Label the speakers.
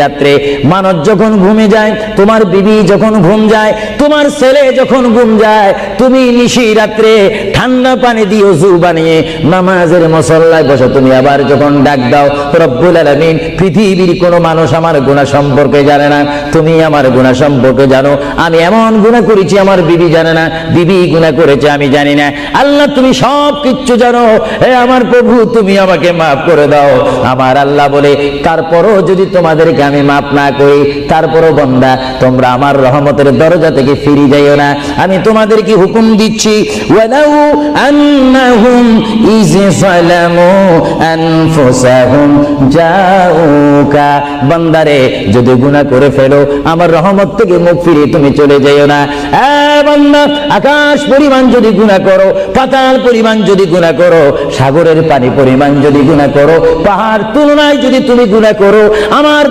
Speaker 1: রাত্রে মানুষ যখন ঘুমে যায়, তোমার বিবি যখন ঘুম যায়, তোমার ছেলে যখন ঘুম যায়, তুমি নিশি রাত্রে ঠান্ডা পানি দিয়ে ওযু বানিয়ে নামাজের মুসল্লায় বসো। তুমি আবার যখন ডাক দাও রব্বুল আলামিন, পৃথিবীর কোনো মানুষ আমার গুনাহ সম্পর্কে জানে না, তুমি আমার গুনাহ সম্পর্কে জানো। আমি এমন গুনাহ করেছি আমার বিবি জানে না, বিবি গুনাহ করেছে আমি জানি না। আল্লাহ তুমি সব কিচ্ছু জানো, হে আমার প্রভু তুমি আমাকে মাফ করে দাও। আমার আল্লাহ বলে, তারপরও যদি তোমাদেরকে আমি মাফ না করি, তারপরও বান্দা তোমরা আমার রহমতের দরজা থেকে ফিরে যাইও না। আমি তোমাদেরকে হুকুম দিচ্ছি, ওয়ালাউ আন্নাহুম ইয যালামু আনফুসাহুম জাউকা, বান্দারে যদি গুনাহ করে ফেলো আমার রহমত থেকে মুখ ফিরিয়ে তুমি চলে যাইও না। বান্দা, আকাশ পরিমাণ যদি গুনাহ করো, পাতাল পরিমাণ যদি গুনাহ করো, সাগরের পানি পরিমাণ যদি গুনাহ করো, পাহাড় তুলনায় যদি তুমি গুনাহ করো, আমার